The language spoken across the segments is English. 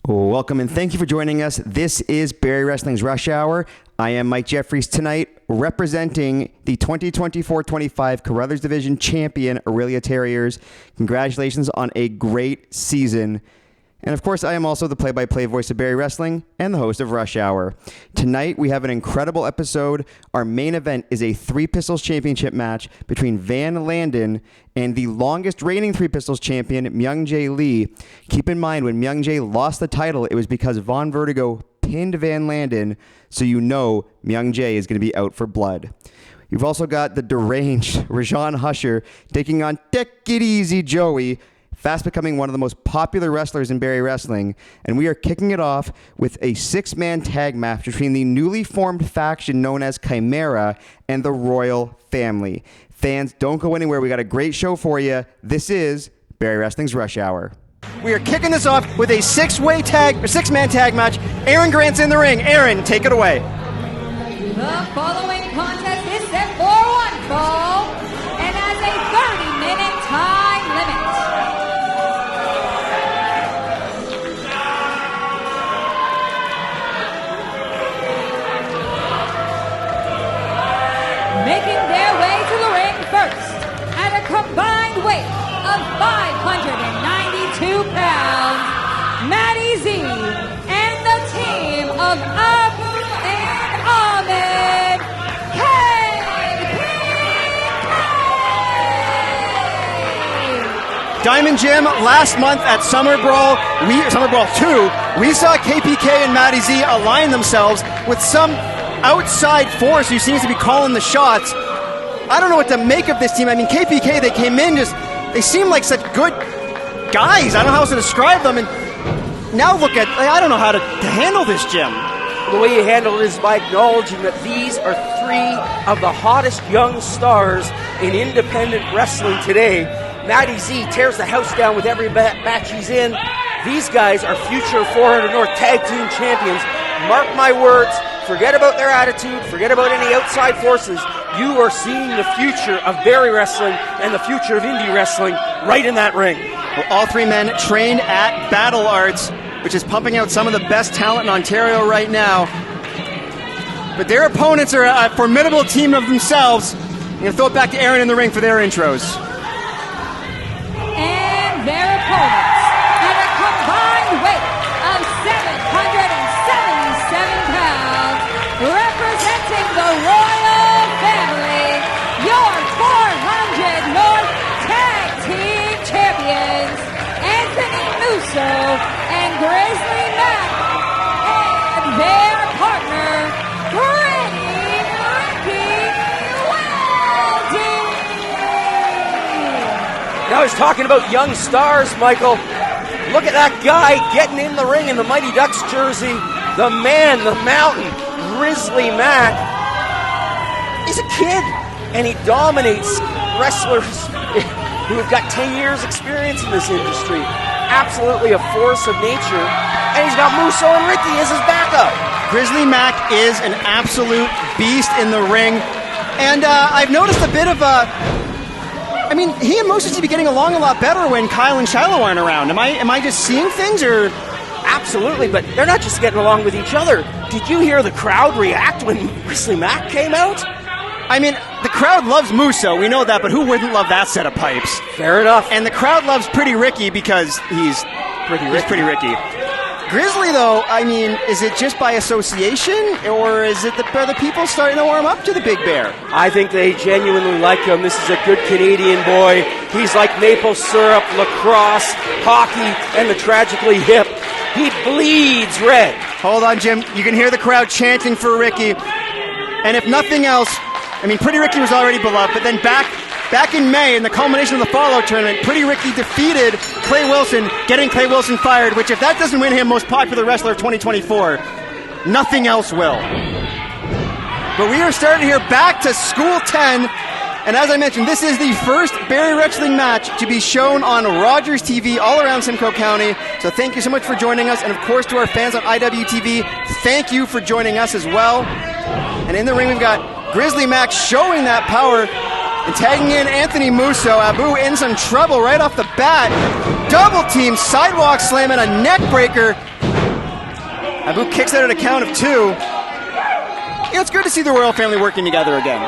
Welcome and thank you for joining us. This is Barrie Wrestling's Rush Hour. I am Mike Jeffries tonight, representing the 2024-25 Carruthers Division champion Aurelia Terriers. Congratulations on a great season. And of course, I am also the play-by-play voice of Barrie Wrestling and the host of Rush Hour. Tonight, we have an incredible episode. Our main event is a Three Pistols Championship match between Van Landen and the longest reigning Three Pistols champion, Myung-Jae Lee. Keep in mind, when Myung-Jae lost the title, it was because Von Vertigo pinned Van Landen, so you know Myung-Jae is going to be out for blood. You've also got the deranged Rajan Husher taking on TekkItEasy Joey, fast becoming one of the most popular wrestlers in Barrie Wrestling, and we are kicking it off with a six-man tag match between the newly formed faction known as Chimera and the Royal Family. Fans, don't go anywhere. We got a great show for you. This is Barrie Wrestling's Rush Hour. We are kicking this off with a six-man tag match. Aaron Grant's in the ring. Aaron, take it away. The following contest is set for one fall and has a 30-minute time limit. Making their way to the ring first at a combined weight of 592 pounds, Matty Z and the team of Abu and Ahmed, Cain. Diamond Gym, last month at Summer Brawl 2, we saw KPK and Matty Z align themselves with some outside force who seems to be calling the shots. I don't know what to make of this team. I mean, KPK, they came in they seem like such good guys. I don't know how else to describe them. And now look at, I don't know how to handle this gym. The way you handle it is by acknowledging that these are three of the hottest young stars in independent wrestling today. Matty Z tears the house down with every match he's in. These guys are future 400 North Tag Team champions. Mark my words. Forget about their attitude. Forget about any outside forces. You are seeing the future of Barrie Wrestling and the future of indie wrestling right in that ring. Well, all three men trained at Battle Arts, which is pumping out some of the best talent in Ontario right now. But their opponents are a formidable team of themselves. I'm going to throw it back to Aaron in the ring for their intros. And their opponents at a combined weight of 777 pounds, representing the Royal Family, your 400 North Tag Team Champions, Anthony Musso and Grizzly Mac, and their partner, Ricky Welding. Now he's talking about young stars, Michael. Look at that guy getting in the ring in the Mighty Ducks jersey. The man, the mountain, Grizzly Mac. He's a kid, and he dominates wrestlers who have got 10 years experience in this industry. Absolutely a force of nature. And he's got Musso and Ricky as his backup. Grizzly Mac is an absolute beast in the ring. And I've noticed a bit of he and Musso seem to be getting along a lot better when Kyle and Shiloh aren't around. Am I just seeing things, or? Absolutely, but they're not just getting along with each other. Did you hear the crowd react when Grizzly Mac came out? I mean, the crowd loves Musso, we know that, but who wouldn't love that set of pipes? Fair enough. And the crowd loves Pretty Ricky because he's Pretty Ricky. Grizzly, though, I mean, is it just by association, or are the people starting to warm up to the Big Bear? I think they genuinely like him. This is a good Canadian boy. He's like maple syrup, lacrosse, hockey, and the tragically hip. He bleeds red. Hold on, Jim. You can hear the crowd chanting for Ricky. And if nothing else, I mean, Pretty Ricky was already beloved, but then back in May, in the culmination of the Fallout tournament, Pretty Ricky defeated Clay Wilson, getting Clay Wilson fired, which if that doesn't win him Most Popular Wrestler of 2024, nothing else will. But we are starting here back to School 10. And as I mentioned, this is the first Barrie Wrestling match to be shown on Rogers TV all around Simcoe County. So thank you so much for joining us. And of course, to our fans on IWTV, thank you for joining us as well. And in the ring, we've got Grizzly Mac showing that power and tagging in Anthony Musso. Abu in some trouble right off the bat. Double team, sidewalk slam, and a neck breaker. Abu kicks out at a count of 2. It's good to see the royal family working together again.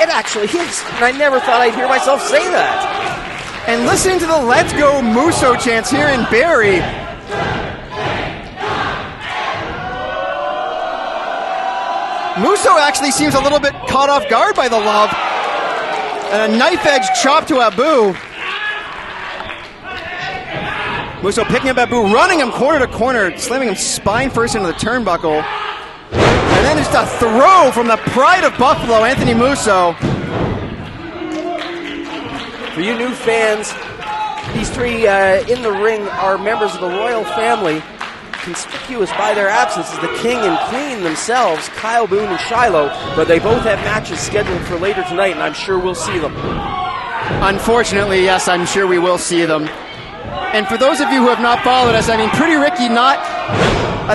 It actually is. And I never thought I'd hear myself say that. And listen to the Let's Go Musso chants here in Barrie. Musso actually seems a little bit caught off guard by the love. And a knife edge chop to Abu. Musso picking up Abu, running him corner to corner, slamming him spine first into the turnbuckle. And then just a throw from the pride of Buffalo, Anthony Musso. For you new fans, these three in the ring are members of the royal family. Conspicuous by their absence is the king and queen themselves, Kyle Boone and Shiloh, but they both have matches scheduled for later tonight, and I'm sure we'll see them. Unfortunately, yes, I'm sure we will see them. And for those of you who have not followed us, I mean, Pretty Ricky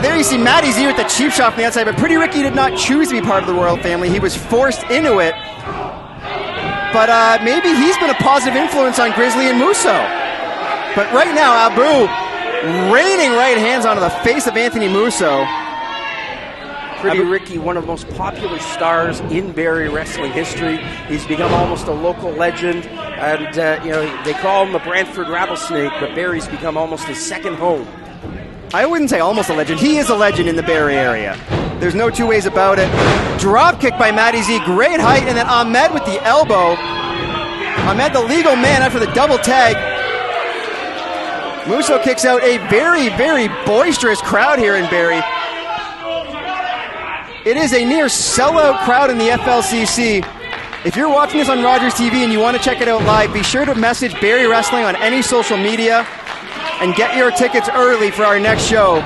there you see Matty Z with the cheap shot from the outside, but Pretty Ricky did not choose to be part of the royal family. He was forced into it. But maybe he's been a positive influence on Grizzly and Musso. But right now, Abu raining right hands onto the face of Anthony Musso. Pretty Ricky, one of the most popular stars in Barrie wrestling history. He's become almost a local legend. And, they call him the Brantford Rattlesnake, but Barrie's become almost his second home. I wouldn't say almost a legend. He is a legend in the Barrie area. There's no two ways about it. Drop kick by Matty Z, great height, and then Ahmed with the elbow. Ahmed, the legal man, after the double tag. Musso kicks out. A very, very boisterous crowd here in Barrie. It is a near sellout crowd in the FLCC. If you're watching this on Rogers TV and you want to check it out live, be sure to message Barrie Wrestling on any social media and get your tickets early for our next show.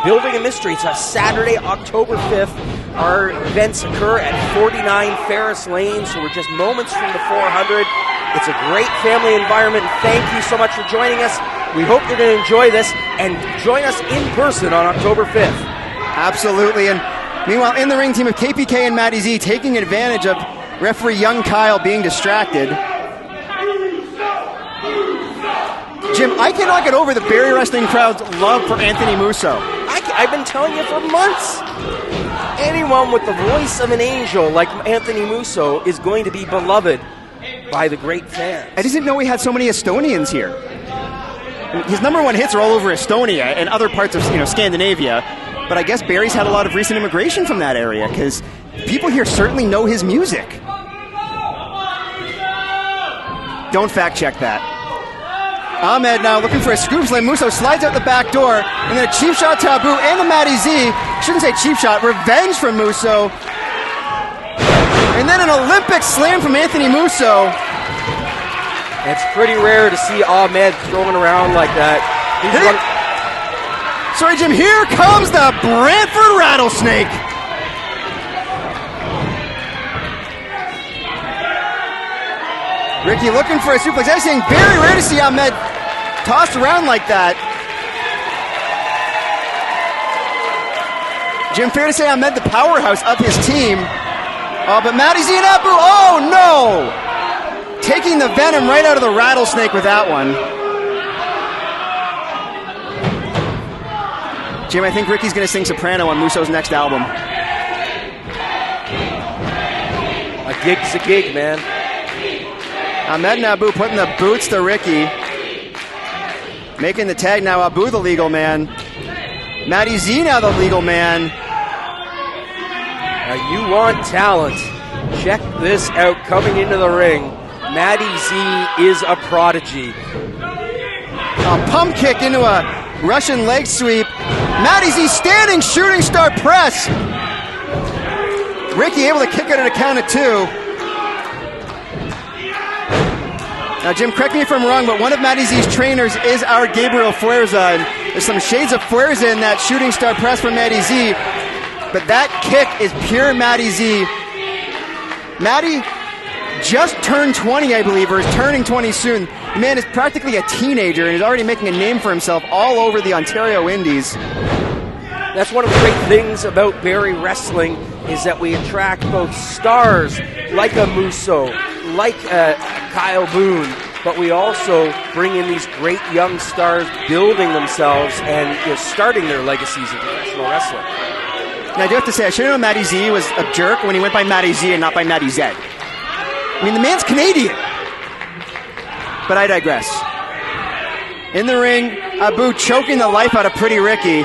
Building a Mystery. It's a Saturday, October 5th. Our events occur at 49 Ferris Lane, so we're just moments from the 400. It's a great family environment. Thank you so much for joining us. We hope you're going to enjoy this and join us in person on October 5th. Absolutely. And meanwhile, in the ring, team of KPK and Matty Z taking advantage of referee Young Kyle being distracted. Jim, I cannot get over the Barrie Wrestling crowd's love for Anthony Musso. I've been telling you for months. Anyone with the voice of an angel like Anthony Musso is going to be beloved by the great fans. I didn't know he had so many Estonians here. I mean, his number one hits are all over Estonia and other parts of Scandinavia, but I guess Barrie's had a lot of recent immigration from that area because people here certainly know his music. Don't fact check that. Ahmed now looking for a scoop slam. Musso slides out the back door, and then a cheap shot to Abu and the Matty Z. Shouldn't say cheap shot, revenge from Musso. And then an Olympic slam from Anthony Musso. It's pretty rare to see Ahmed throwing around like that. Sorry, Jim, here comes the Brantford Rattlesnake. Ricky looking for a suplex. I was saying very rare to see Ahmed tossed around like that. Jim, fair to say Ahmed the powerhouse of his team. But Matty Z and Abu, oh no! Taking the venom right out of the rattlesnake with that one. Jim, I think Ricky's going to sing soprano on Musso's next album. A gig's a gig, man. Ahmed and Abu putting the boots to Ricky. Making the tag now, Abu the legal man. Matty Z now the legal man. Now you want talent. Check this out coming into the ring. Matty Z is a prodigy. A pump kick into a Russian leg sweep. Matty Z standing shooting star press. Ricky able to kick it at a count of 2. Now, Jim, correct me if I'm wrong, but one of Matty Z's trainers is our Gabriel Fuerza. And there's some shades of Fuerza in that shooting star press from Matty Z. But that kick is pure Matty Z. Matty just turned 20, I believe, or is turning 20 soon. The man is practically a teenager and is already making a name for himself all over the Ontario Indies. That's one of the great things about Barrie Wrestling is that we attract both stars like a Musso, like Kyle Boone, but we also bring in these great young stars building themselves and starting their legacies in professional wrestling. Now, I do have to say, I should have known Matty Z was a jerk when he went by Matty Z and not by Matty Z. I mean, the man's Canadian. But I digress. In the ring, Abu choking the life out of Pretty Ricky.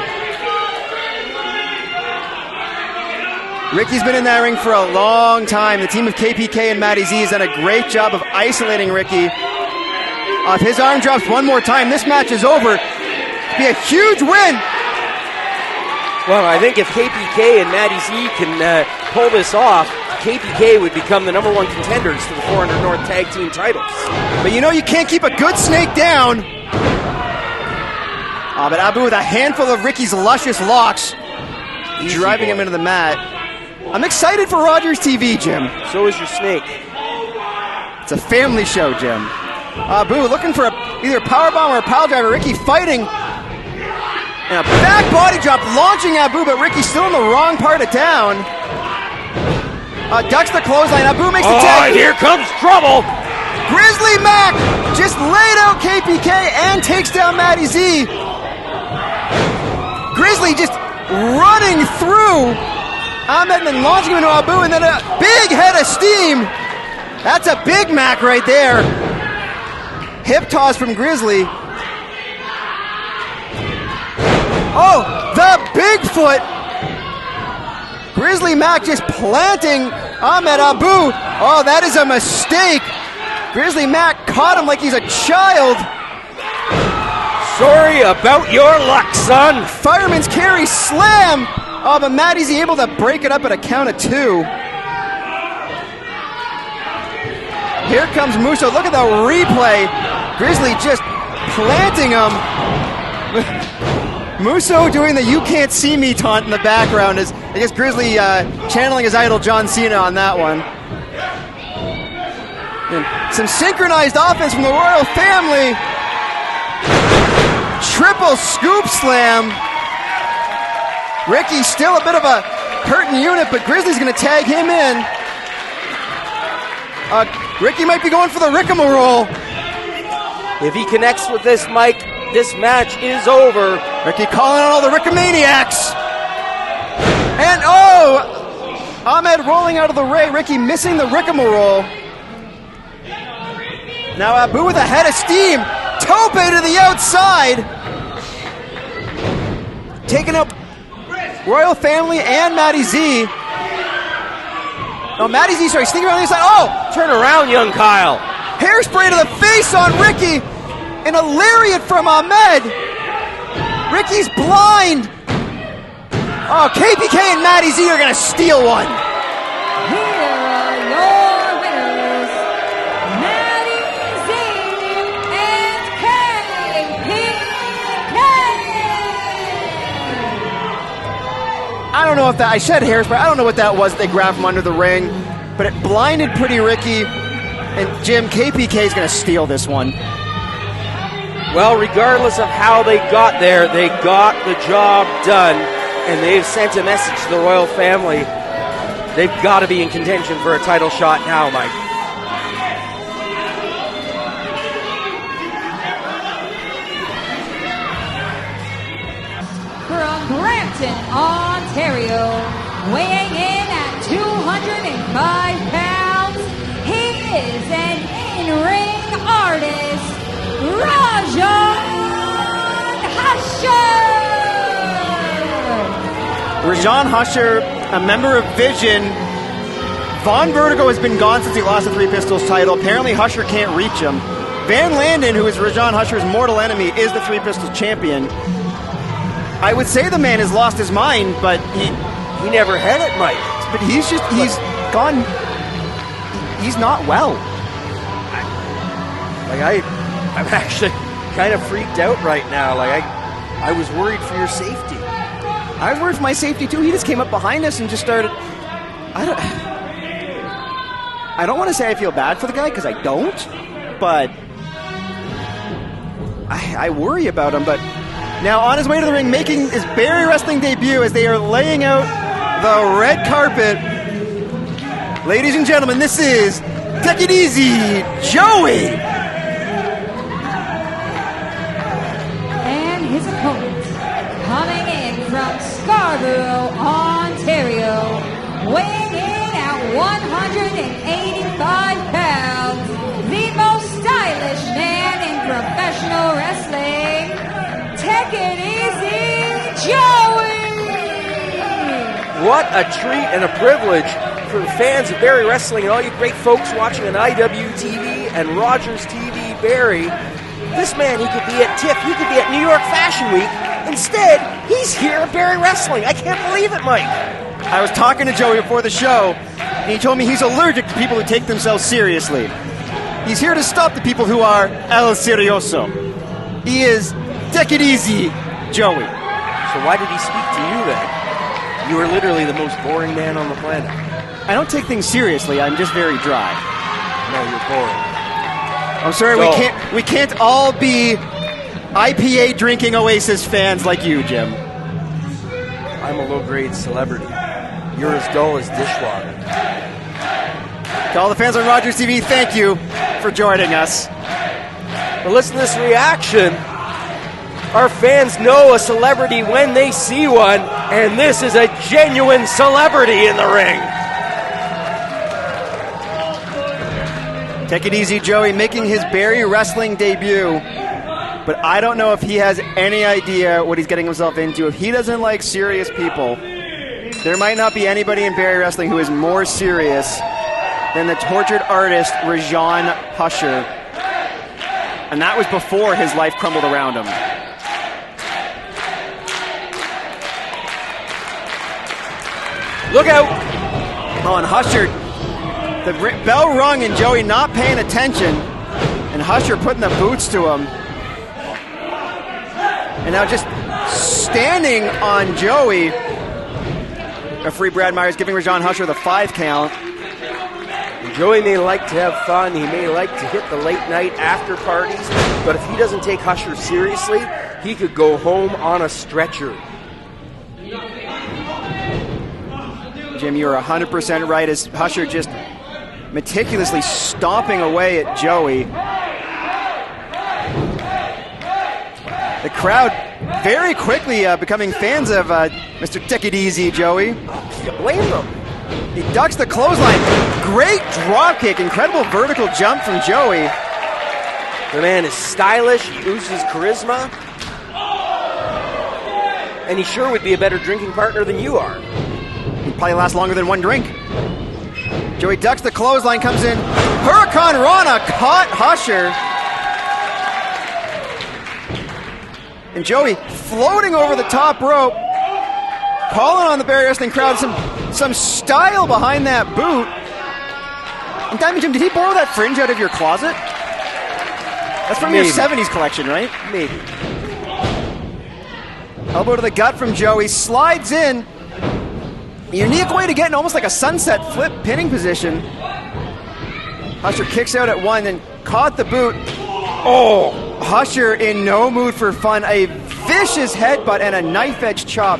Ricky's been in that ring for a long time. The team of KPK and Matty Z has done a great job of isolating Ricky. If his arm drops one more time, this match is over. It'd be a huge win. Well, I think if KPK and Matty Z can pull this off, KPK would become the number one contenders to the 400 North Tag Team titles. But you know you can't keep a good snake down. But Abu with a handful of Ricky's luscious locks, driving him into the mat. I'm excited for Rogers TV, Jim. So is your snake. It's a family show, Jim. Abu looking for either a powerbomb or a pile driver. Ricky fighting. And a back body drop launching Abu, but Ricky's still in the wrong part of town. Ducks the clothesline. Abu makes the tag. Here comes trouble. Grizzly Mac just laid out KPK and takes down Matty Z. Grizzly just running through Ahmed and then launching him into Abu, and then a big head of steam. That's a Big Mac right there. Hip toss from Grizzly. Oh, the Bigfoot. Grizzly Mac just planting Ahmed Abu. Oh, that is a mistake. Grizzly Mac caught him like he's a child. Sorry about your luck, son. Fireman's carry slam. Oh, but Matty's able to break it up at a count of 2. Here comes Musso. Look at the replay. Grizzly just planting him. Musso doing the "you can't see me" taunt in the background. Is I guess Grizzly channeling his idol John Cena on that one. And some synchronized offense from the Royal Family. Triple scoop slam. Ricky still a bit of a hurting unit, but Grizzly's going to tag him in. Ricky might be going for the rigmarole. If he connects with this, Mike, this match is over. Ricky calling on all the Rickamaniacs. And Ahmed rolling out of the ring. Ricky missing the rigmarole. Now Abu with a head of steam. Tope to the outside. Taking up Royal Family and Matty Z. No, Matty Z, sneaking around the inside. Oh! Turn around, young Kyle. Hairspray to the face on Ricky. And a lariat from Ahmed. Ricky's blind. Oh, KPK and Matty Z are going to steal one. Here are your winners, Matty Z and KPK. I don't know if that, I said hairspray, I don't know what that was they grabbed from under the ring, but it blinded Pretty Ricky, and Jim, KPK is going to steal this one. Well, regardless of how they got there, they got the job done, and they've sent a message to the Royal Family. They've got to be in contention for a title shot now, Mike. From Brampton, Ontario, weighing in at 205 pounds, he is an in-ring artist, Rajan Husher! Rajan Husher, a member of Vision. Von Vertigo has been gone since he lost the Three Pistols title. Apparently Husher can't reach him. Van Landen, who is Rajan Husher's mortal enemy, is the Three Pistols champion. I would say the man has lost his mind, but he never had it, Mike. But he's gone. He's not well. I'm actually kind of freaked out right now. I was worried for your safety. I was worried for my safety too. He just came up behind us and just started. I don't want to say I feel bad for the guy because I don't, but I worry about him. But now on his way to the ring, making his Barrie Wrestling debut as they are laying out the red carpet. Ladies and gentlemen, this is TekkItEasy, Joey TekkItEasy, Joey! What a treat and a privilege for the fans of Barrie Wrestling and all you great folks watching on IWTV and Rogers TV Barrie. This man, he could be at TIFF, he could be at New York Fashion Week. Instead, he's here at Barrie Wrestling. I can't believe it, Mike. I was talking to Joey before the show, and he told me he's allergic to people who take themselves seriously. He's here to stop the people who are el serioso. He is TekkItEasy, Joey. So why did he speak to you then? You are literally the most boring man on the planet. I don't take things seriously. I'm just very dry. No, you're boring. I'm sorry, we can't all be IPA drinking Oasis fans like you, Jim. I'm a low-grade celebrity. You're as dull as dishwater. To all the fans on Rogers TV, thank you for joining us. But listen to this reaction. Our fans know a celebrity when they see one, and this is a genuine celebrity in the ring. TekkItEasy Joey making his Barrie Wrestling debut, but I don't know if he has any idea what he's getting himself into. If he doesn't like serious people, there might not be anybody in Barrie Wrestling who is more serious than the tortured artist Rajan Husher. And that was before his life crumbled around him. Look out! Oh, and Husher, the bell rung and Joey not paying attention, and Husher putting the boots to him. And now just standing on Joey. Referee Brad Myers giving Rajan Husher the 5 count. Joey may like to have fun, he may like to hit the late night after parties, but if he doesn't take Husher seriously, he could go home on a stretcher. Jim, you're 100% right as Husher just meticulously stomping away at Joey. The crowd very quickly becoming fans of Mr. TekkItEasy Joey. Blame them. He ducks the clothesline. Great drop kick. Incredible vertical jump from Joey. The man is stylish. He oozes charisma. And he sure would be a better drinking partner than you are. He'd probably last longer than one drink. Joey ducks the clothesline, comes in. Hurricane Rana caught Husher. And Joey floating over the top rope, calling on the Barrie Wrestling crowd some style behind that boot. And Diamond Jim, did he borrow that fringe out of your closet? That's from your 70s collection, right? Maybe. Elbow to the gut from Joey, slides in. A unique way to get in almost like a sunset flip pinning position. Husher kicks out at one, then caught the boot. Oh, Husher in no mood for fun. A vicious headbutt and a knife edge chop.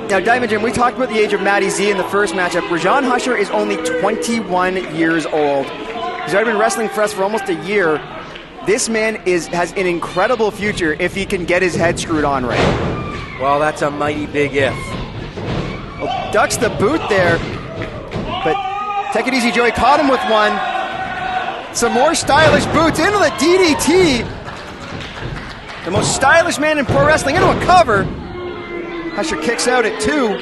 Now, Diamond Jim, we talked about the age of Matty Z in the first matchup. Rajan Husher is only 21 years old. He's already been wrestling for us for almost a year. This man has an incredible future if he can get his head screwed on right. Well, that's a mighty big if. Well, ducks the boot there, but TekkItEasy Joey caught him with one. Some more stylish boots into the DDT. The most stylish man in pro wrestling into a cover. Husher kicks out at 2.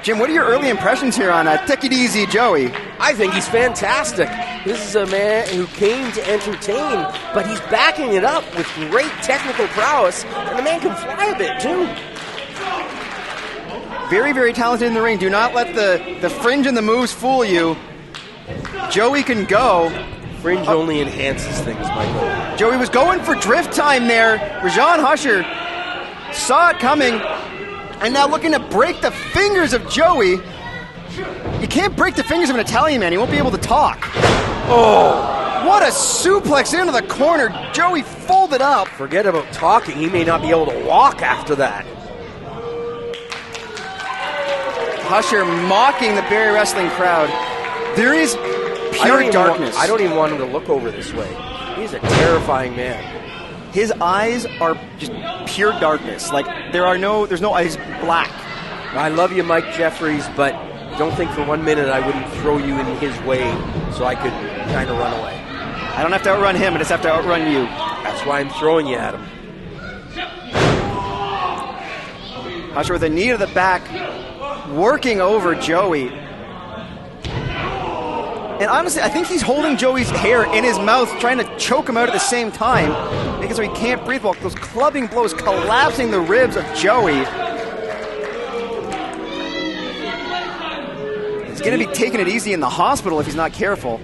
Jim, what are your early impressions here on TekkItEasy Joey? I think he's fantastic. This is a man who came to entertain, but he's backing it up with great technical prowess, and the man can fly a bit, too. Very, very talented in the ring. Do not let the fringe and the moves fool you. Joey can go. Fringe only enhances things, Michael. Joey was going for drift time there. Rajan Husher saw it coming, and now looking to break the fingers of Joey. You can't break the fingers of an Italian man. He won't be able to talk. Oh, what a suplex into the corner. Joey folded up. Forget about talking. He may not be able to walk after that. Husher mocking the Barrie Wrestling crowd. There is pure darkness. I don't even want him to look over this way. He's a terrifying man. His eyes are just pure darkness. Like there's no eyes black. I love you, Mike Jeffries, but don't think for 1 minute I wouldn't throw you in his way so I could kind of run away. I don't have to outrun him, I just have to outrun you. That's That's why I'm throwing you at him. Husher with a knee to the back, working over Joey. And honestly, I think he's holding Joey's hair in his mouth, trying to choke him out at the same time, making it so he can't breathe while those clubbing blows collapsing the ribs of Joey. He's going to be taking it easy in the hospital if he's not careful.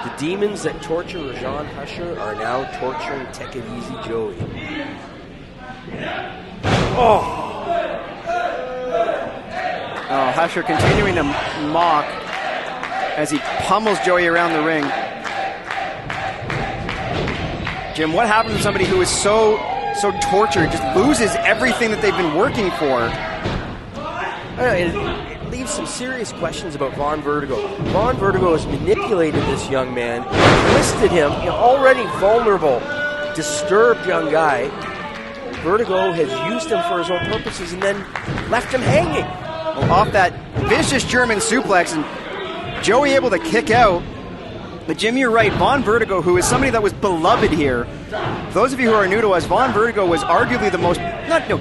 The demons that torture Rajan Husher are now torturing TekkItEasy Joey. Oh, Husher continuing to mock as he pummels Joey around the ring. Jim, what happens to somebody who is so tortured, just loses everything that they've been working for? It leaves some serious questions about Von Vertigo. Von Vertigo has manipulated this young man, twisted him, already vulnerable, disturbed young guy. Vertigo has used him for his own purposes and then left him hanging. Well, off that vicious German suplex, and Joey able to kick out. But Jim, you're right. Von Vertigo, who is somebody that was beloved here. For those of you who are new to us, Von Vertigo was arguably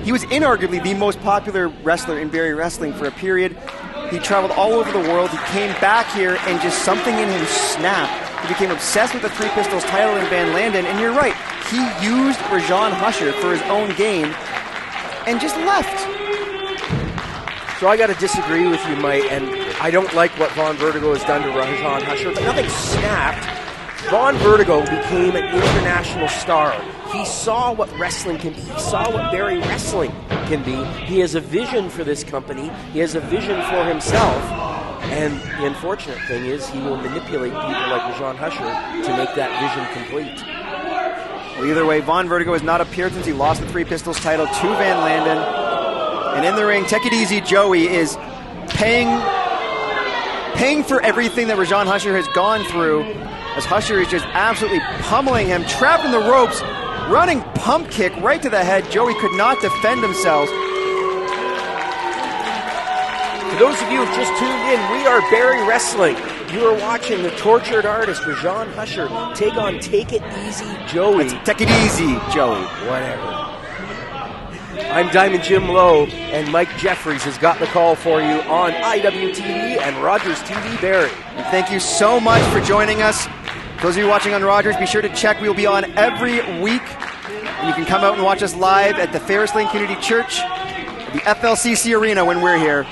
he was inarguably the most popular wrestler in Barrie Wrestling for a period. He traveled all over the world. He came back here and just something in him snapped. He became obsessed with the Three Pistols title in Van Landen, and you're right. He used Rajan Husher for his own gain and just left. So I got to disagree with you, Mike, and I don't like what Von Vertigo has done to Rajan Husher, but nothing snapped. Von Vertigo became an international star. He saw what wrestling can be. He saw what Barrie Wrestling can be. He has a vision for this company. He has a vision for himself. And the unfortunate thing is he will manipulate people like Rajan Husher to make that vision complete. Well, either way, Von Vertigo has not appeared since he lost the Three Pistols title to Van Landen. And in the ring, TekkItEasy Joey is paying for everything that Rajan Husher has gone through, as Husher is just absolutely pummeling him, trapped in the ropes, running pump kick right to the head. Joey could not defend himself. For those of you who just tuned in, we are Barrie Wrestling. You are watching the tortured artist Rajan Husher take on TekkItEasy Joey. TekkItEasy Joey. Whatever. I'm Diamond Jim Lowe, and Mike Jeffries has got the call for you on IWTV and Rogers TV Barrie. And thank you so much for joining us. For those of you watching on Rogers, be sure to check. We'll be on every week. And you can come out and watch us live at the Ferris Lane Community Church, the FLCC Arena when we're here.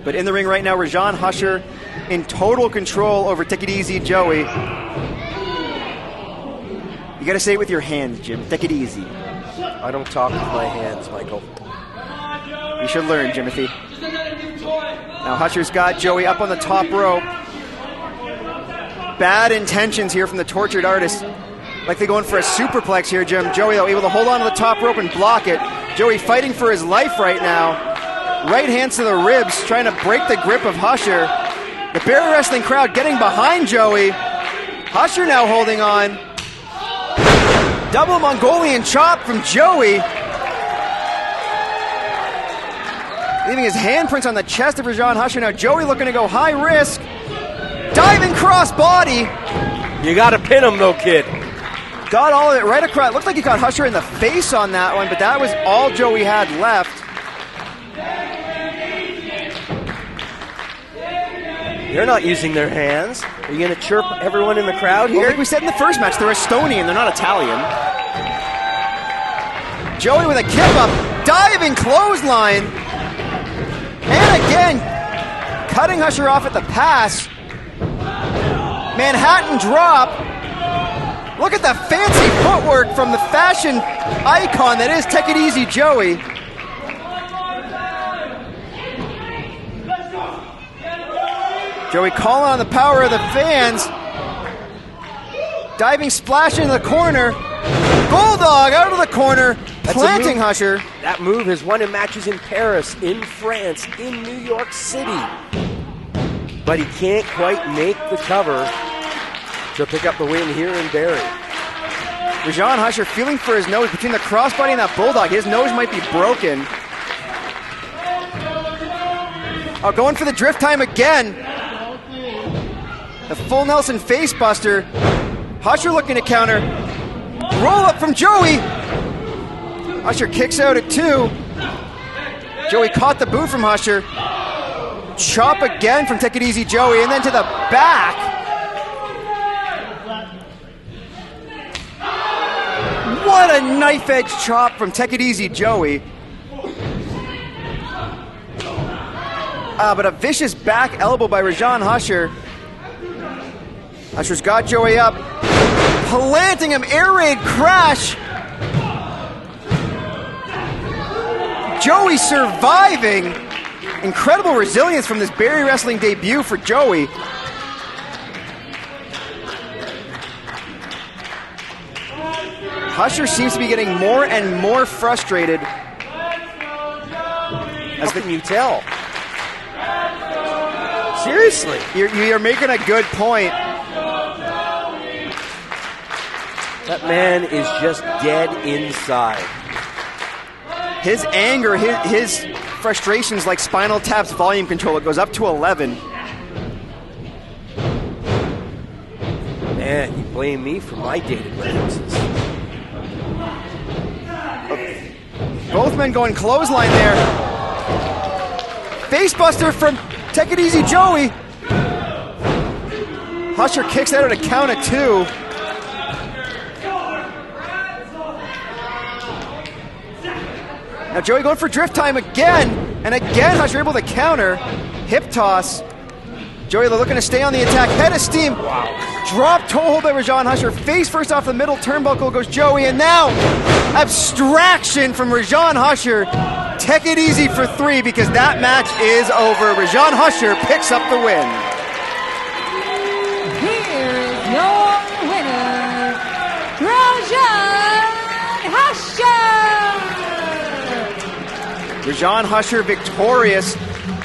But in the ring right now, Rajan Husher in total control over TekkItEasy Joey. You got to say it with your hands, Jim. TekkItEasy. I don't talk with my hands, Michael. You should learn, Jimothy. Now Husher's got Joey up on the top rope. Bad intentions here from the tortured artist. Like they're going for a superplex here, Jim. Joey, though, able to hold on to the top rope and block it. Joey fighting for his life right now. Right hands to the ribs, trying to break the grip of Husher. The Barrie Wrestling crowd getting behind Joey. Husher now holding on. Double Mongolian chop from Joey. Leaving his handprints on the chest of Rajan Husher. Now Joey looking to go high risk. Diving cross body. You got to pin him though, kid. Got all of it right across. Looked like he got Husher in the face on that one, but that was all Joey had left. They're not using their hands. Are you going to chirp everyone in the crowd here? Well, like we said in the first match, they're Estonian, they're not Italian. Joey with a kip up, diving clothesline. And again, cutting Husher off at the pass. Manhattan drop. Look at the fancy footwork from the fashion icon that is TekkItEasy Joey. Joey calling on the power of the fans. Diving splash into the corner. Bulldog out of the corner, planting Husher. That move has won him matches in Paris, in France, in New York City. But he can't quite make the cover to pick up the win here in Barrie. Rajan Husher feeling for his nose between the crossbody and that Bulldog. His nose might be broken. Oh, going for the drift time again. The full Nelson facebuster. Husher looking to counter. Roll up from Joey. Husher kicks out at 2. Joey caught the boot from Husher. Chop again from TekkItEasy Joey, and then to the back. What a knife edge chop from TekkItEasy Joey. But a vicious back elbow by Rajan Husher. Husher's got Joey up. Planting him, air raid crash. Joey surviving. Incredible resilience from this Barrie Wrestling debut for Joey. Husher seems to be getting more and more frustrated. How can you tell? Seriously. You're making a good point. That man is just dead inside. His anger, his frustrations like Spinal Tap's volume control. It goes up to 11. Man, you blame me for my dated references. Both men going clothesline there. Facebuster from TekkItEasy Joey. Husher kicks out at a count of 2. Now Joey going for drift time again. And again Husher able to counter. Hip toss. Joey looking to stay on the attack. Head of steam. Wow. Drop toe hold by Rajan Husher. Face first off the middle turnbuckle goes Joey. And now abstraction from Rajan Husher. TekkItEasy for 3 because that match is over. Rajan Husher picks up the win. Here is your winner, Rajan Husher. Rajan Husher victorious,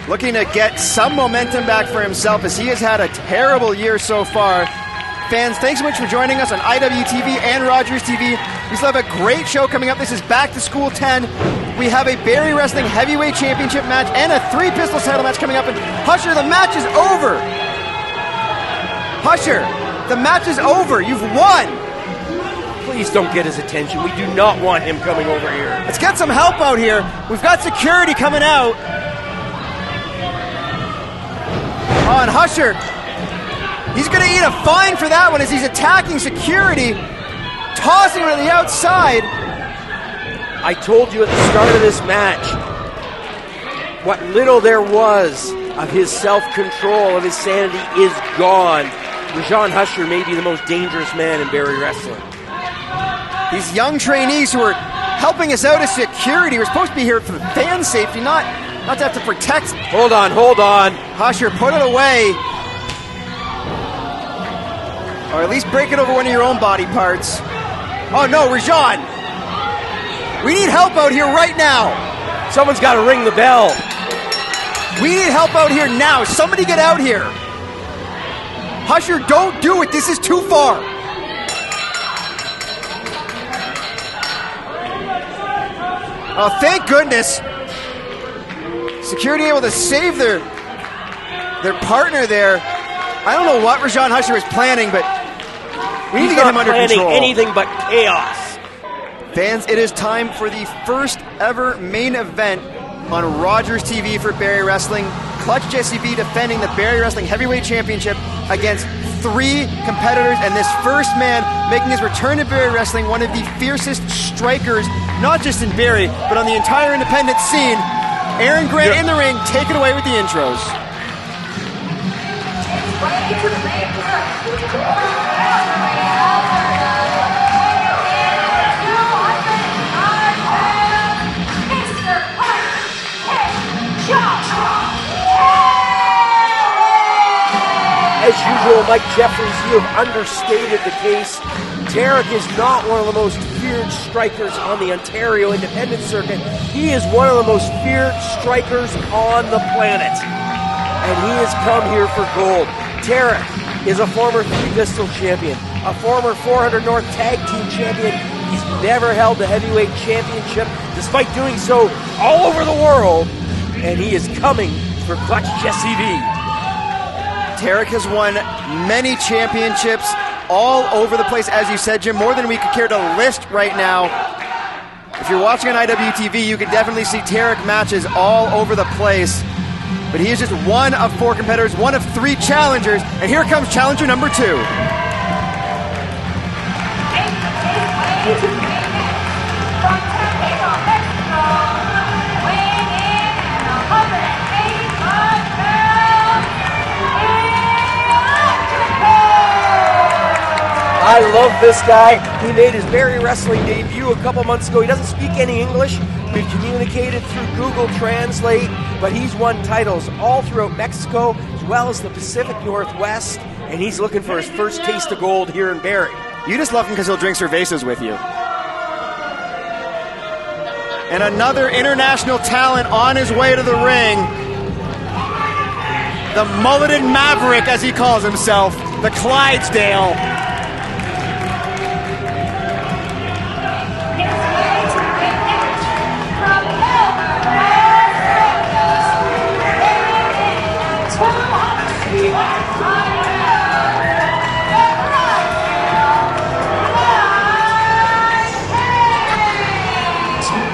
looking to get some momentum back for himself as he has had a terrible year so far. Fans, thanks so much for joining us on IWTV and Rogers TV. We still have a great show coming up. This is Back to School 10. We have a Barrie Wrestling Heavyweight Championship match and a 3-pistol title match coming up. And Husher, the match is over. Husher, the match is over. You've won. Please don't get his attention. We do not want him coming over here. Let's get some help out here. We've got security coming out. Oh, and Husher, he's going to eat a fine for that one as he's attacking security, tossing him to the outside. I told you at the start of this match what little there was of his self-control, of his sanity is gone. Rajan Husher may be the most dangerous man in Barrie Wrestling. These young trainees who are helping us out as security, we're supposed to be here for the fan safety, not to have to protect. Hold on. Husher, put it away. Or at least break it over one of your own body parts. Oh no, Rajan! We need help out here right now. Someone's got to ring the bell. We need help out here now. Somebody get out here. Husher, don't do it. This is too far. Oh, thank goodness. Security able to save their partner there. I don't know what Rajan Husher is planning, but we need to get him under control. He's not planning anything but chaos. Fans, it is time for the first ever main event on Rogers TV for Barrie Wrestling. Clutch Jessie B defending the Barrie Wrestling Heavyweight Championship against 3 competitors, and this first man making his return to Barrie Wrestling, one of the fiercest strikers, not just in Barrie, but on the entire independent scene. Aaron Grant in the ring, take it away with the intros. As usual, Mike Jeffries, you have understated the case. Tarik is not one of the most feared strikers on the Ontario independent circuit. He is one of the most feared strikers on the planet. And he has come here for gold. Tarik is a former 3-pistol champion, a former 400 North Tag Team champion. He's never held the heavyweight championship, despite doing so all over the world. And he is coming for Clutch Jessie B. Tarik has won many championships all over the place, as you said, Jim, more than we could care to list right now. If you're watching on IWTV, you could definitely see Tarik matches all over the place. But he is just one of 4 competitors, one of 3 challengers, and here comes challenger number 2. I love this guy. He made his Barrie Wrestling debut a couple months ago. He doesn't speak any English. We've communicated through Google Translate, but he's won titles all throughout Mexico as well as the Pacific Northwest, and he's looking for his first taste of gold here in Barrie. You just love him because he'll drink cervezas with you. And another international talent on his way to the ring. The mulleted maverick, as he calls himself, the Clydesdale.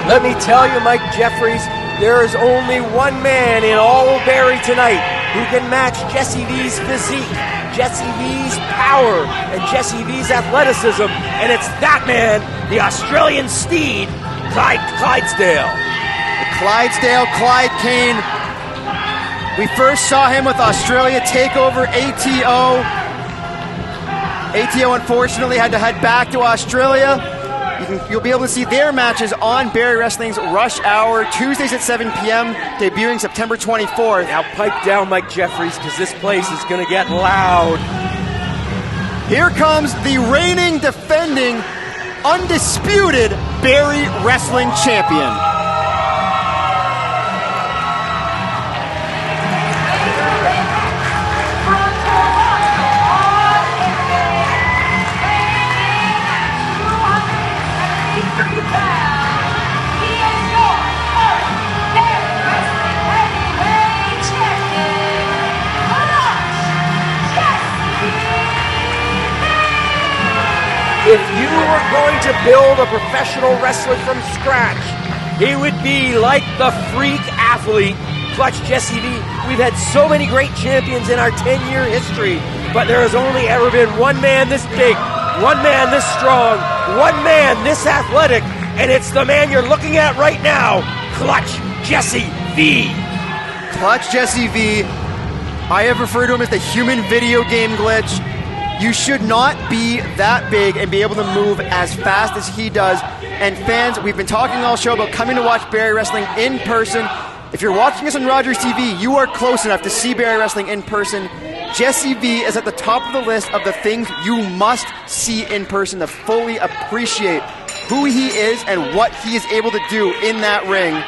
Let me tell you, Mike Jeffries, there is only one man in all of Barrie tonight who can match Jessie V's physique, Jessie V's power, and Jessie V's athleticism, and it's that man, the Australian steed, Clydesdale. The Clydesdale, Clyde Cain. We first saw him with Australia TakeOver ATO. ATO unfortunately had to head back to Australia. You'll be able to see their matches on Barrie Wrestling's Rush Hour, Tuesdays at 7 p.m., debuting September 24th. Now pipe down, Mike Jeffries, because this place is going to get loud. Here comes the reigning, defending, undisputed Barrie Wrestling champion. If you were going to build a professional wrestler from scratch, he would be like the freak athlete, Clutch Jessie V. We've had so many great champions in our 10-year history, but there has only ever been one man this big, one man this strong, one man this athletic, and it's the man you're looking at right now, Clutch Jessie V. Clutch Jessie V. I have referred to him as the human video game glitch. You should not be that big and be able to move as fast as he does. And fans, we've been talking all show about coming to watch Barrie Wrestling in person. If you're watching us on Rogers TV, you are close enough to see Barrie Wrestling in person. Jessie V is at the top of the list of the things you must see in person to fully appreciate who he is and what he is able to do in that ring.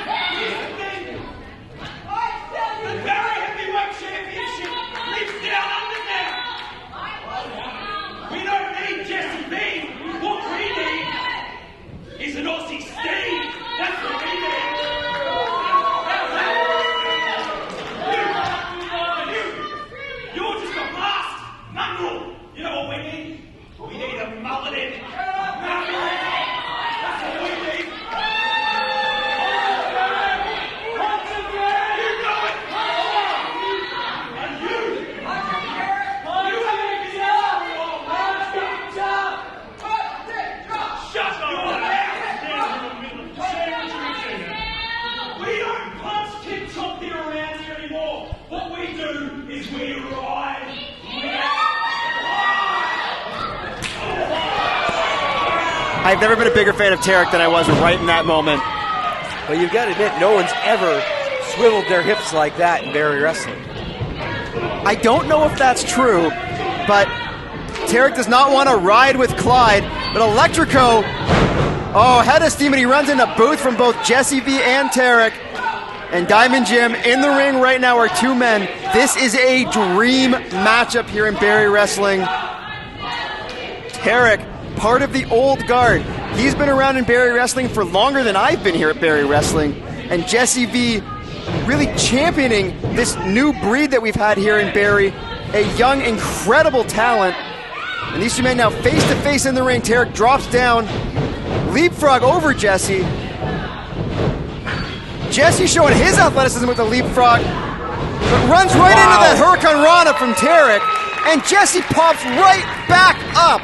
I've never been a bigger fan of Tarik than I was right in that moment. Well, you've got to admit, no one's ever swiveled their hips like that in Barrie Wrestling. I don't know if that's true, but Tarik does not want to ride with Clyde, but Electrico, head of steam, and he runs into Booth from both Jessie V and Tarik. And Diamond Jim in the ring right now are 2 men. This is a dream matchup here in Barrie Wrestling. Tarik, part of the old guard. He's been around in Barrie Wrestling for longer than I've been here at Barrie Wrestling. And Jessie V really championing this new breed that we've had here in Barrie a young, incredible talent. And these two men now face to face in the ring. Tarik drops down, leapfrog over Jessie. Jessie showing his athleticism with the leapfrog, but runs right into that Hurricane Rana from Tarik, and Jessie pops right back up.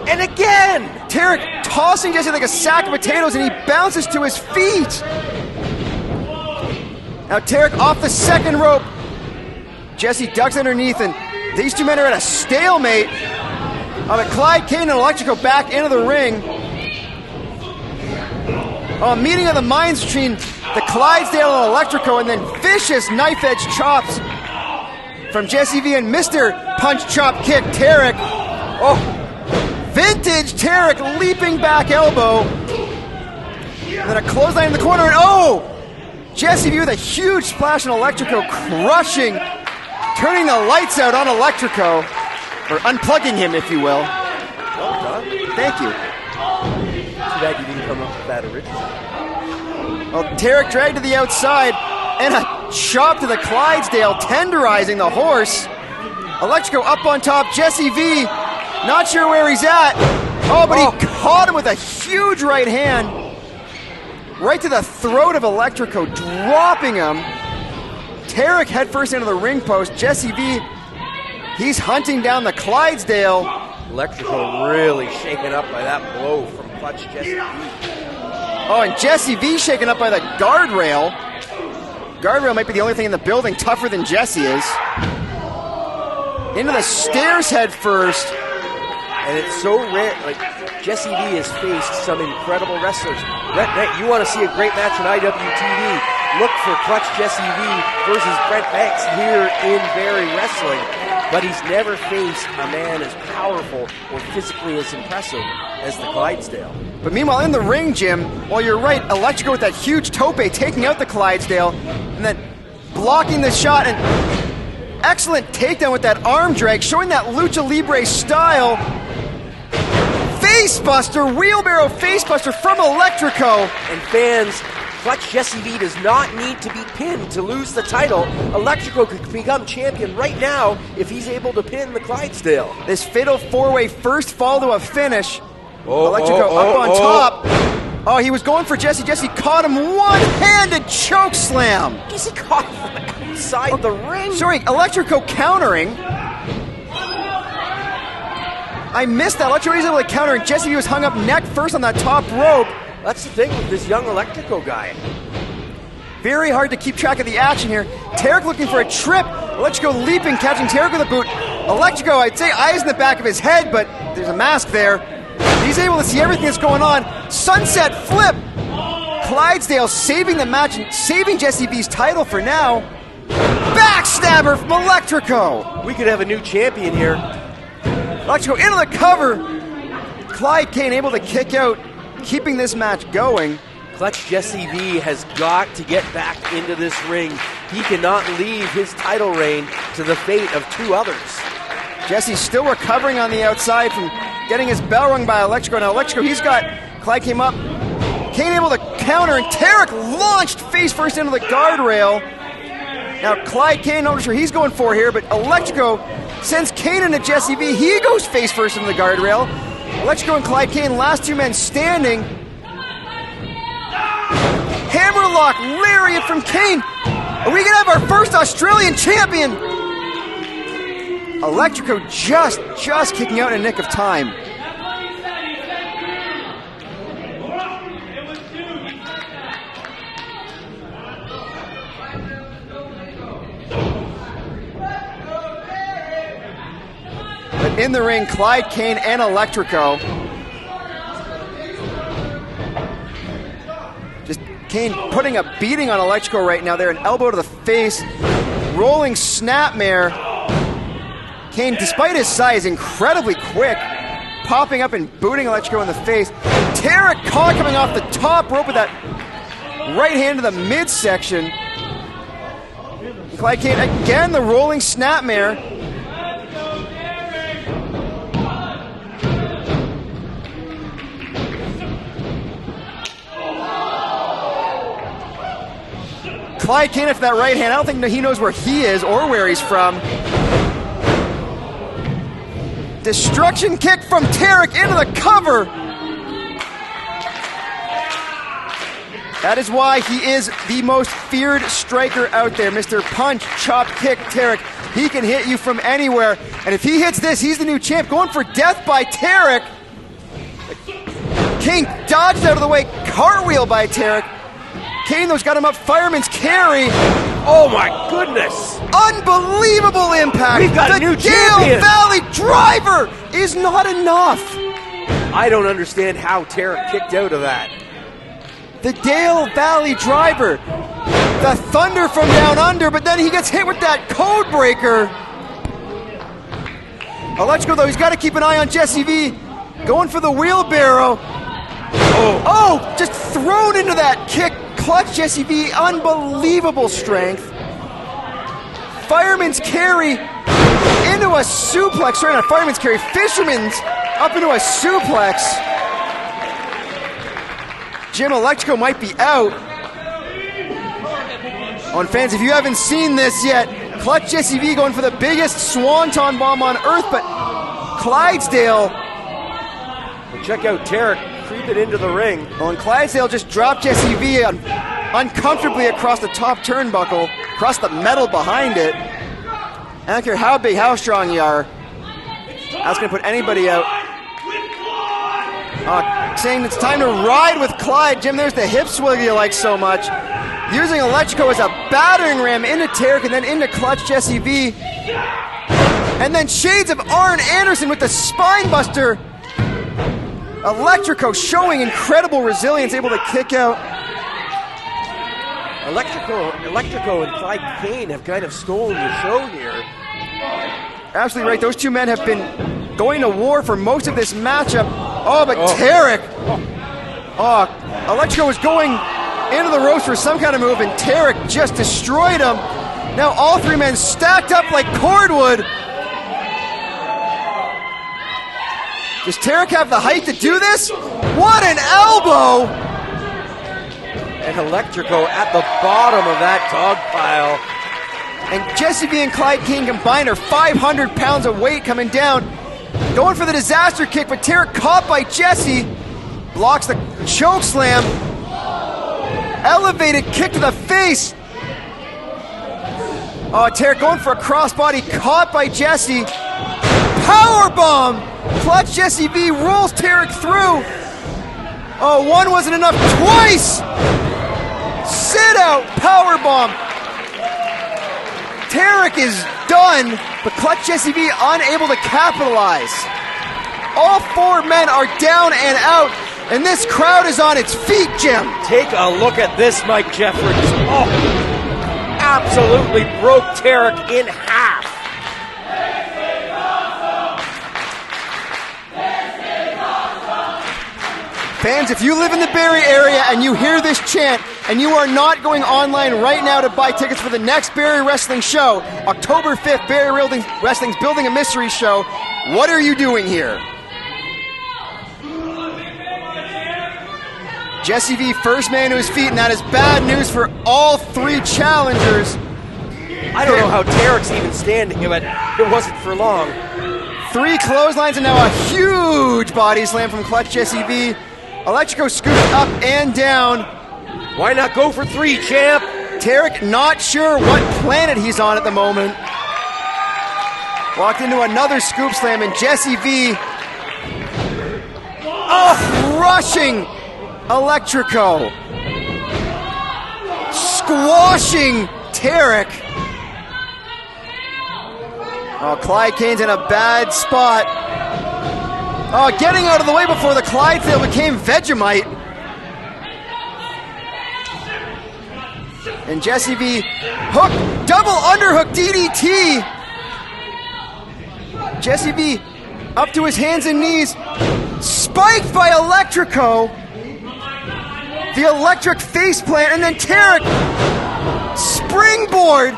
And again! Tarik tossing Jessie like a sack of potatoes, and he bounces to his feet. Now Tarik off the second rope. Jessie ducks underneath, and these two men are at a stalemate. But Clyde, Cain, and Electrico back into the ring. A meeting of the minds between the Clydesdale and Electrico, and then vicious knife-edge chops from Jessie V and Mr. Punch Chop Kick Tarik. Oh, vintage Tarik leaping back elbow. And then a clothesline in the corner, and oh! Jessie V with a huge splash on Electrico, crushing, turning the lights out on Electrico, or unplugging him, if you will. Well done. Thank you. Too bad you didn't come up with that originally. Well, Tarik dragged to the outside, and a chop to the Clydesdale, tenderizing the horse. Electrico up on top, Jessie V, not sure where he's at. Oh, but he caught him with a huge right hand. Right to the throat of Electrico, dropping him. Tarik headfirst into the ring post. Jessie V, he's hunting down the Clydesdale. Electrico really shaken up by that blow from Clutch Jessie V. Oh, and Jessie V shaken up by the guardrail. Guardrail might be the only thing in the building tougher than Jessie is. Into the stairs head first. And it's so rare, like, Jessie V has faced some incredible wrestlers. Brett, you want to see a great match on IWTV, look for Clutch Jessie V versus Brent Banks here in Barrie Wrestling. But he's never faced a man as powerful or physically as impressive as the Clydesdale. But meanwhile, in the ring, Jim, well, you're right, Electrico with that huge tope taking out the Clydesdale, and then blocking the shot, and excellent takedown with that arm drag, showing that Lucha Libre style. Facebuster, wheelbarrow facebuster from Electrico. And fans, Clutch Jessie V does not need to be pinned to lose the title. Electrico could become champion right now if he's able to pin the Clydesdale. This fatal four-way first fall to a finish. Electrico up on top. Oh, he was going for Jessie. Jessie caught him one-handed choke slam. Jessie caught him from outside the ring. Sorry, Electrico countering. I missed that. Electrico was able to counter, and Jessie was hung up neck first on that top rope. That's the thing with this young Electrico guy. Very hard to keep track of the action here. Tarik looking for a trip. Electrico leaping, catching Tarik with a boot. Electrico, I'd say eyes in the back of his head, but there's a mask there. He's able to see everything that's going on. Sunset flip. Clydesdale saving the match and saving Jessie V's title for now. Backstabber from Electrico. We could have a new champion here. Electrico into the cover. Clyde Cain able to kick out, keeping this match going. Clutch Jessie V has got to get back into this ring. He cannot leave his title reign to the fate of two others. Jessie still recovering on the outside from getting his bell rung by Electrico. Now Electrico, he's got, Clyde came up. Cain able to counter, and Tarik launched face first into the guardrail. Now Clyde Cain, not sure he's going for here, but Electrico sends Cain into Jessie V. He goes face first into the guardrail. Electrico and Clyde Cain, last two men standing. Hammerlock lariat from Cain. Are we going to have our first Australian champion? Electrico just kicking out in a nick of time. But in the ring, Clyde Cain and Electrico. Just Cain putting a beating on Electrico right now there, an elbow to the face, rolling snapmare. Cain, despite his size, incredibly quick, popping up and booting Electrico in the face. Tarik caught coming off the top rope with that right hand to the midsection. Clyde Cain again, the rolling snapmare. Clyde Cain for that right hand. I don't think he knows where he is or where he's from. Destruction kick from Tarik into the cover. That is why he is the most feared striker out there, Mr. Punch, Chop, Kick, Tarik. He can hit you from anywhere. And if he hits this, he's the new champ. Going for death by Tarik. Cain dodged out of the way. Cartwheel by Tarik. Cain, though's got him up. Fireman's carry. Oh my goodness. Unbelievable impact. We've got a new champion. Dale Valley driver is not enough. I don't understand how Tarik kicked out of that. The Dale Valley driver. The thunder from down under, but then he gets hit with that code breaker. Electrico, though, he's got to keep an eye on Jessie V. Going for the wheelbarrow. Oh, just thrown into that kick. Clutch Jessie V, unbelievable strength. Fireman's carry into a suplex. Sorry, not fireman's carry. Fisherman's up into a suplex. Jim, Electrico might be out. On fans, if you haven't seen this yet, Clutch Jessie V going for the biggest swanton bomb on earth, but Clydesdale. Check out Tarik creeping into the ring. Well, and Clydesdale just dropped Jessie V uncomfortably across the top turnbuckle, across the metal behind it. I don't care how big, how strong you are. That's going to put anybody out. Saying it's time to ride with Clyde. Jim, there's the hip swig you like so much. Using Electrico as a battering ram into Tarik and then into Clutch Jessie V. And then shades of Arn Anderson with the spine buster. Electrico showing incredible resilience, able to kick out. Electrico and Clyde Cain have kind of stolen the show here. Absolutely right. Those two men have been going to war for most of this matchup. Oh, but Tarik. Electrico was going into the ropes for some kind of move, and Tarik just destroyed him. Now all three men stacked up like cordwood. Does Tarik have the height to do this? What an elbow! And Electrico at the bottom of that dog pile. And Jessie V and Clyde Cain combined are 500 pounds of weight coming down. Going for the disaster kick, but Tarik caught by Jessie. Blocks the choke slam. Elevated kick to the face. Tarik going for a crossbody, caught by Jessie. Powerbomb! Clutch Jessie V rolls Tarik through. One wasn't enough, twice! Sit out, powerbomb. Tarik is done, but Clutch Jessie V unable to capitalize. All four men are down and out, and this crowd is on its feet, Jim. Take a look at this, Mike Jeffries. Absolutely broke Tarik in half. Fans, if you live in the Barrie area and you hear this chant and you are not going online right now to buy tickets for the next Barrie Wrestling show, October 5th, Barrie Wrestling's Building a Mystery show, what are you doing here? Jessie V, first man to his feet, and that is bad news for all three challengers. I don't know how Tarik's even standing, but it wasn't for long. 3 clotheslines and now a huge body slam from Clutch Jessie V. Electrico scoots up and down. Why not go for 3, champ? Tarik not sure what planet he's on at the moment. Walked into another scoop slam, and Jessie V crushing Electrico. Squashing Tarik. Clyde Cain's in a bad spot. Getting out of the way before the Clydesdale became Vegemite. And Jessie V hook, double underhook DDT. Jessie V up to his hands and knees. Spiked by Electrico. The electric faceplant, and then Tarik springboard.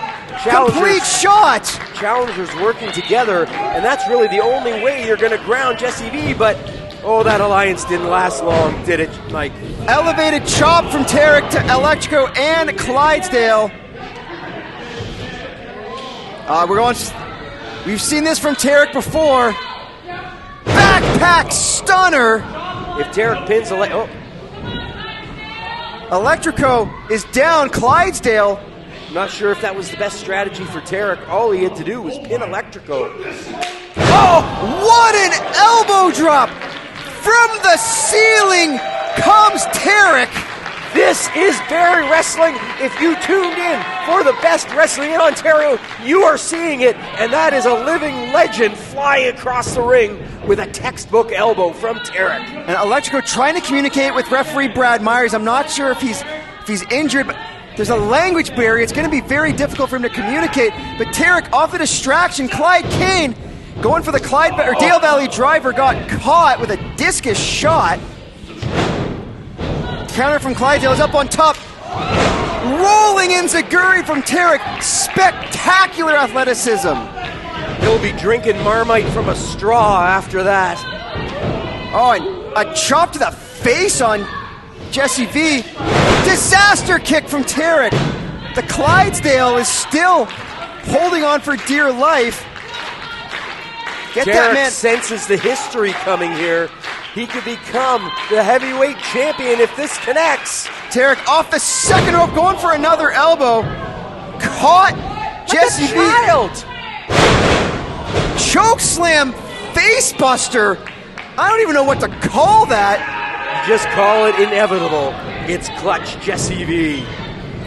Complete shot. Challengers working together, and that's really the only way you're going to ground Jessie V, but that alliance didn't last long, did it, Mike? Elevated chop from Tarik to Electrico and Clydesdale. We've seen this from Tarik before. Backpack stunner. If Tarik pins Electrico is down. Clydesdale. Not sure if that was the best strategy for Tarik. All he had to do was pin Electrico. Oh, what an elbow drop! From the ceiling comes Tarik. This is Barrie Wrestling. If you tuned in for the best wrestling in Ontario, you are seeing it, and that is a living legend flying across the ring with a textbook elbow from Tarik. And Electrico trying to communicate with referee Brad Myers. I'm not sure if he's injured, but there's a language barrier. It's going to be very difficult for him to communicate. But Tarik off the distraction. Cain going for the Dale Valley driver, got caught with a discus shot. Counter from Clydesdale is up on top. Rolling Enziguri from Tarik. Spectacular athleticism. He'll be drinking Marmite from a straw after that. Oh, and a chop to the face on Jessie V. Disaster kick from Tarik. The Clydesdale is still holding on for dear life. Get Tarik that man. senses the history coming here. He could become the heavyweight champion if this connects. Tarik off the second rope, going for another elbow. Caught Jessie V. Choke slam, face buster. I don't even know what to call that. Just call it inevitable. It's clutch Jessie V.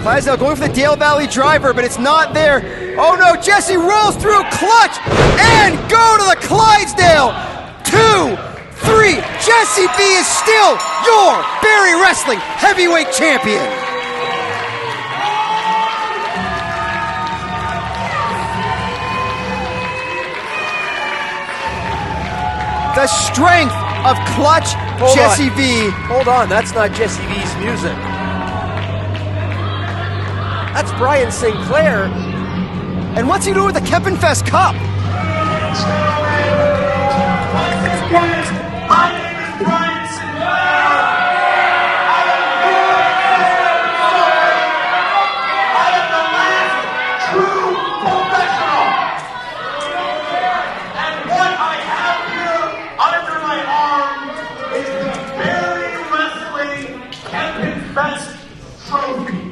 Clydesdale going for the Dale Valley driver, but it's not there. Oh no, Jessie rolls through, clutch, and go to the Clydesdale. 2, 3. Jessie V is still your Barrie Wrestling heavyweight champion. The strength of clutch Jessie V. Hold on, that's not Jessie V's music. That's Brian Sinclair. And what's he doing with the Kempenfest Cup? My name is Brian Sinclair. I am the last true professional. And what I have here under my arm is the Barrie Wrestling Kempenfest trophy.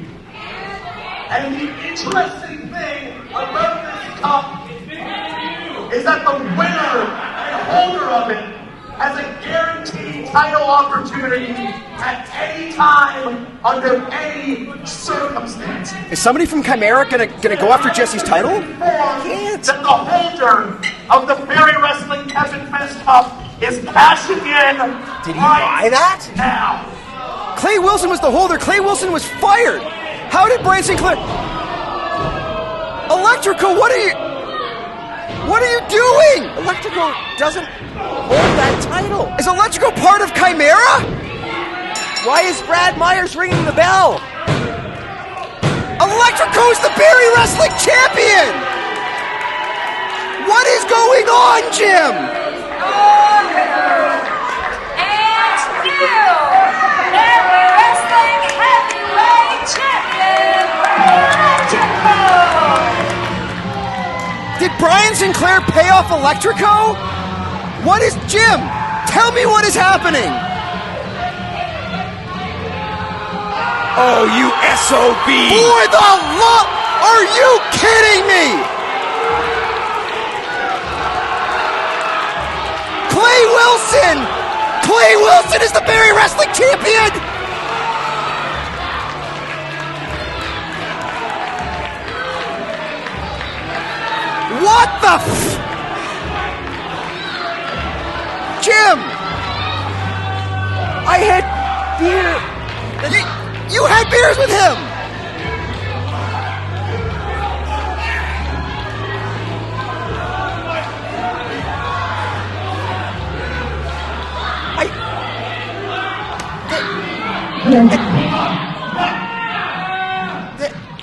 And the interesting thing about this cup is that the winner and holder of it has a guaranteed title opportunity at any time, under any circumstance. Is somebody from Chimera gonna go after Jessie's title? That the holder of the Barrie Wrestling Kempenfest Cup is cashing in. Did he buy that? Now. Clay Wilson was the holder. Clay Wilson was fired. How did Brian Sinclair? Electrico, what are you doing? Electrico doesn't hold that title. Is Electrico part of Chimera? Why is Brad Myers ringing the bell? Electrico's the Barrie Wrestling champion! What is going on, Jim? And new Barrie Wrestling heavyweight champion, Electrico! Did Brian Sinclair pay off Electrico? What is Jim? Tell me what is happening. Oh, you SOB! For the love, are you kidding me? Clay Wilson is the Barrie Wrestling champion. What the Jim! I had beer. You had beers with him!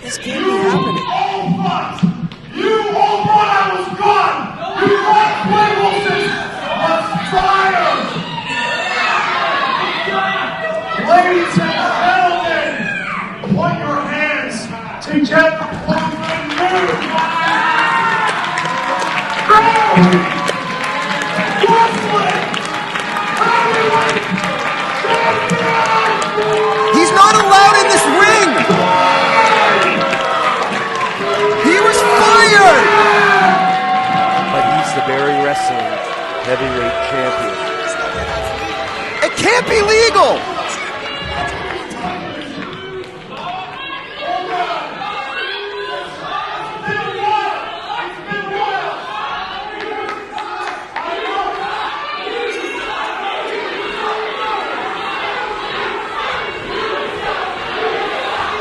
This can't be happening. You all thought I was gone! You thought Clay Wilson was fired! Ladies and gentlemen, put your hands together for the new He's not allowed in this ring! He was fired! But he's the Barrie Wrestling heavyweight champion. It can't be legal!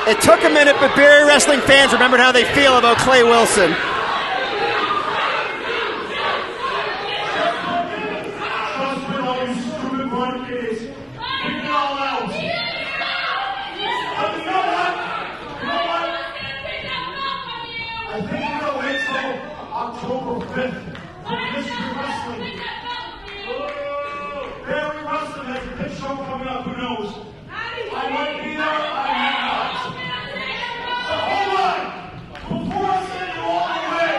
It took a minute, but Barrie Wrestling fans remembered how they feel about Clay Wilson. October 5th for Mystery Wrestling. Barrie Wrestling has a big show coming up, who knows? I might be there, I might not. But hold on! Before I send you all away,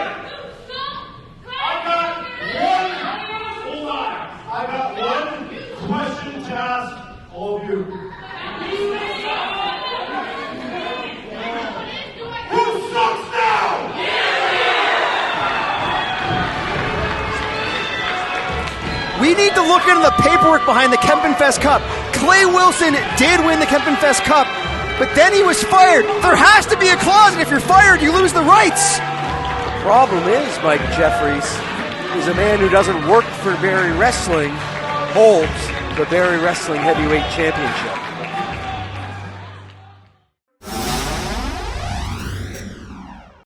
I got one question to ask all of you. Who sucks now? We need to look into the paperwork behind the Kempenfest Cup. Clay Wilson did win the Kempenfest Cup, but then he was fired. There has to be a clause, and if you're fired, you lose the rights. The problem is, Mike Jeffries, is a man who doesn't work for Barrie Wrestling holds the Barrie Wrestling Heavyweight Championship.